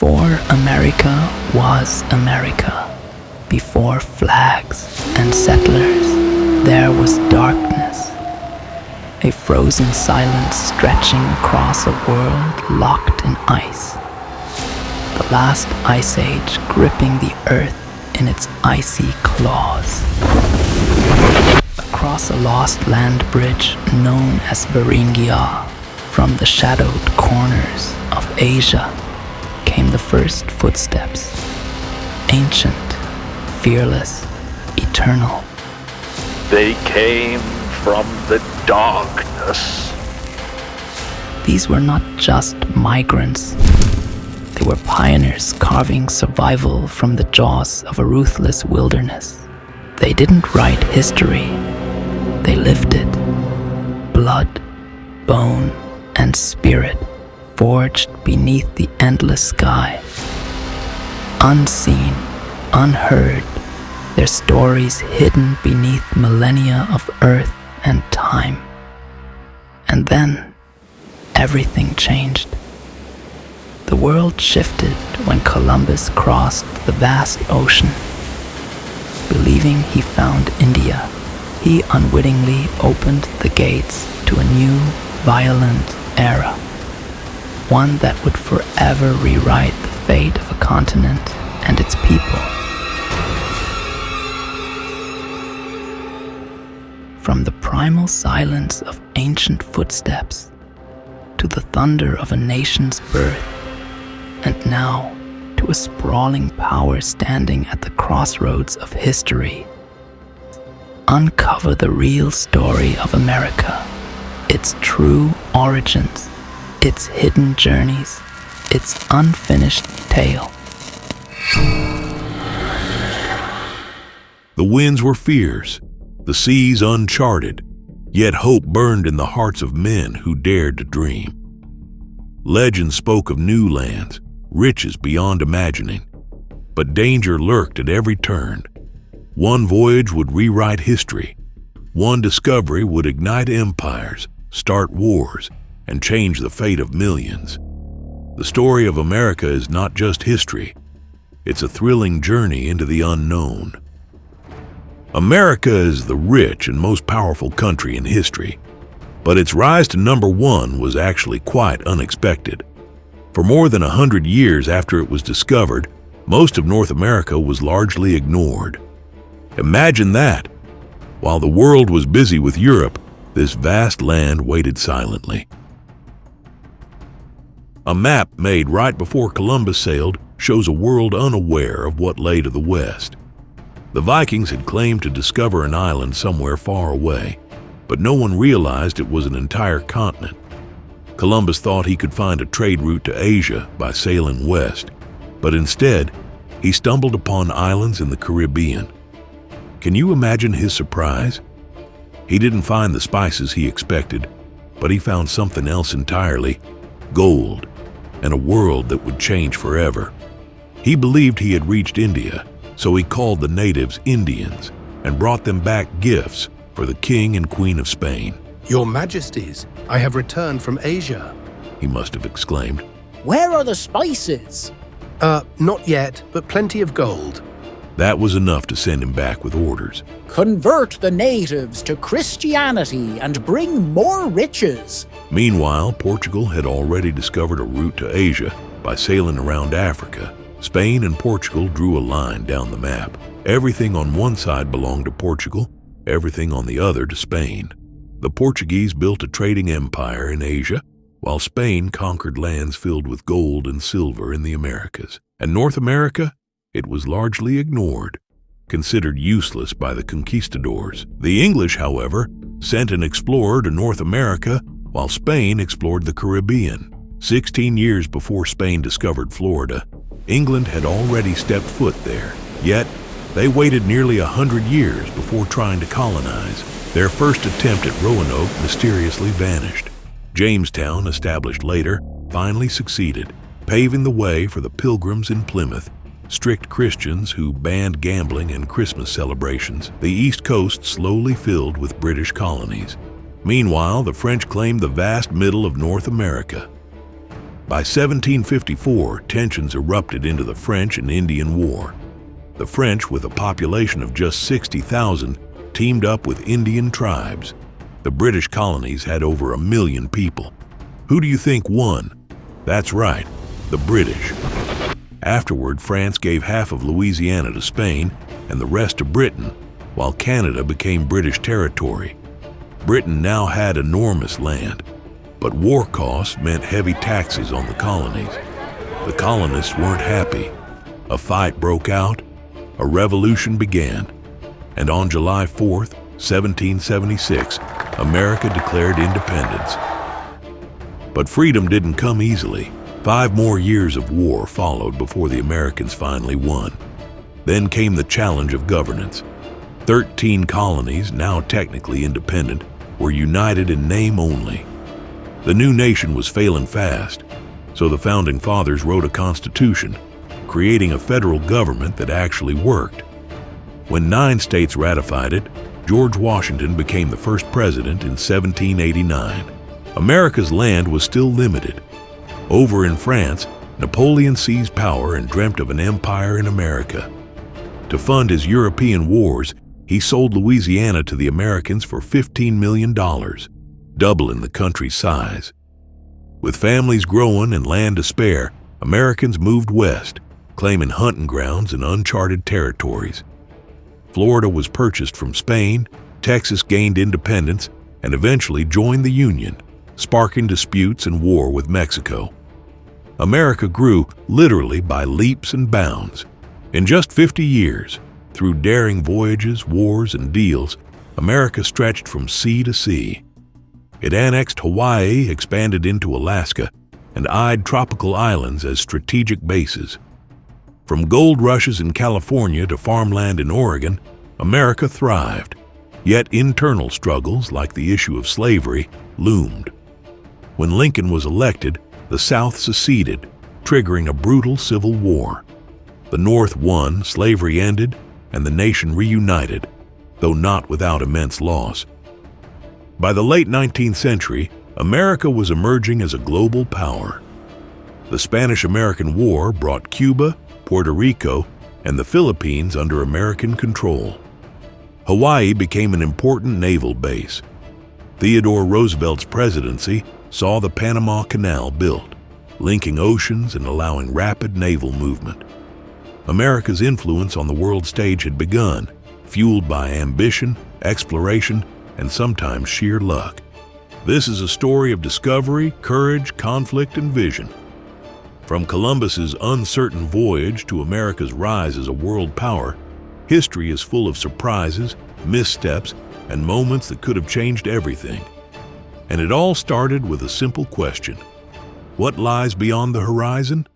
Before America was America, before flags and settlers, there was darkness. A frozen silence stretching across a world locked in ice. The last ice age gripping the earth in its icy claws. Across a lost land bridge known as Bering, from the shadowed corners of Asia, came the first footsteps. Ancient, fearless, eternal. They came from the darkness. These were not just migrants. They were pioneers carving survival from the jaws of a ruthless wilderness. They didn't write history. They lived it. Blood, bone, and spirit forged beneath the endless sky. Unseen, unheard, their stories hidden beneath millennia of earth and time. And then, everything changed. The world shifted when Columbus crossed the vast ocean. Believing he found India, he unwittingly opened the gates to a new, violent era. One that would forever rewrite the fate of a continent and its people. From the primal silence of ancient footsteps to the thunder of a nation's birth, and now to a sprawling power standing at the crossroads of history. Uncover the real story of America, its true origins, its hidden journeys, its unfinished tale. The winds were fierce, the seas uncharted, yet hope burned in the hearts of men who dared to dream. Legend spoke of new lands, riches beyond imagining, but danger lurked at every turn. One voyage would rewrite history. One discovery would ignite empires, start wars, and change the fate of millions. The story of America is not just history. It's a thrilling journey into the unknown. America is the rich and most powerful country in history, but its rise to number one was actually quite unexpected. For more than 100 years after it was discovered, most of North America was largely ignored. Imagine that! While the world was busy with Europe, this vast land waited silently. A map made right before Columbus sailed shows a world unaware of what lay to the west. The Vikings had claimed to discover an island somewhere far away, but no one realized it was an entire continent. Columbus thought he could find a trade route to Asia by sailing west, but instead, he stumbled upon islands in the Caribbean. Can you imagine his surprise? He didn't find the spices he expected, but he found something else entirely: gold, and a world that would change forever. He believed he had reached India, so he called the natives Indians and brought them back gifts for the King and Queen of Spain. Your Majesties, I have returned from Asia, he must have exclaimed. Where are the spices? Not yet, but plenty of gold. That was enough to send him back with orders. Convert the natives to Christianity and bring more riches. Meanwhile, Portugal had already discovered a route to Asia by sailing around Africa. Spain and Portugal drew a line down the map. Everything on one side belonged to Portugal, everything on the other to Spain. The Portuguese built a trading empire in Asia, while Spain conquered lands filled with gold and silver in the Americas. And North America? It was largely ignored, considered useless by the conquistadors. The English, however, sent an explorer to North America, while Spain explored the Caribbean. 16 years before Spain discovered Florida, England had already stepped foot there. Yet, they waited nearly 100 years before trying to colonize. Their first attempt at Roanoke mysteriously vanished. Jamestown, established later, finally succeeded, paving the way for the Pilgrims in Plymouth, strict Christians who banned gambling and Christmas celebrations. The East Coast slowly filled with British colonies. Meanwhile, the French claimed the vast middle of North America. By 1754, tensions erupted into the French and Indian War. The French, with a population of just 60,000, teamed up with Indian tribes. The British colonies had over 1 million people. Who do you think won? That's right, the British. Afterward, France gave half of Louisiana to Spain and the rest to Britain, while Canada became British territory. Britain now had enormous land, but war costs meant heavy taxes on the colonies. The colonists weren't happy. A fight broke out, a revolution began, and on July 4th, 1776, America declared independence. But freedom didn't come easily. 5 more years of war followed before the Americans finally won. Then came the challenge of governance. 13 colonies, now technically independent, were united in name only. The new nation was failing fast, so the Founding Fathers wrote a constitution, creating a federal government that actually worked. When 9 states ratified it, George Washington became the first president in 1789. America's land was still limited. Over in France, Napoleon seized power and dreamt of an empire in America. To fund his European wars, he sold Louisiana to the Americans for $15 million, doubling the country's size. With families growing and land to spare, Americans moved west, claiming hunting grounds and uncharted territories. Florida was purchased from Spain, Texas gained independence, and eventually joined the Union, sparking disputes and war with Mexico. America grew literally by leaps and bounds. In just 50 years, through daring voyages, wars, and deals, America stretched from sea to sea. It annexed Hawaii, expanded into Alaska, and eyed tropical islands as strategic bases. From gold rushes in California to farmland in Oregon, America thrived, yet internal struggles like the issue of slavery loomed. When Lincoln was elected, the South seceded, triggering a brutal civil war. The North won, slavery ended, and the nation reunited, though not without immense loss. By the late 19th century, America was emerging as a global power. The Spanish-American War brought Cuba, Puerto Rico, and the Philippines under American control. Hawaii became an important naval base. Theodore Roosevelt's presidency saw the Panama Canal built, linking oceans and allowing rapid naval movement. America's influence on the world stage had begun, fueled by ambition, exploration, and sometimes sheer luck. This is a story of discovery, courage, conflict, and vision. From Columbus's uncertain voyage to America's rise as a world power, history is full of surprises, missteps, and moments that could have changed everything. And it all started with a simple question: what lies beyond the horizon?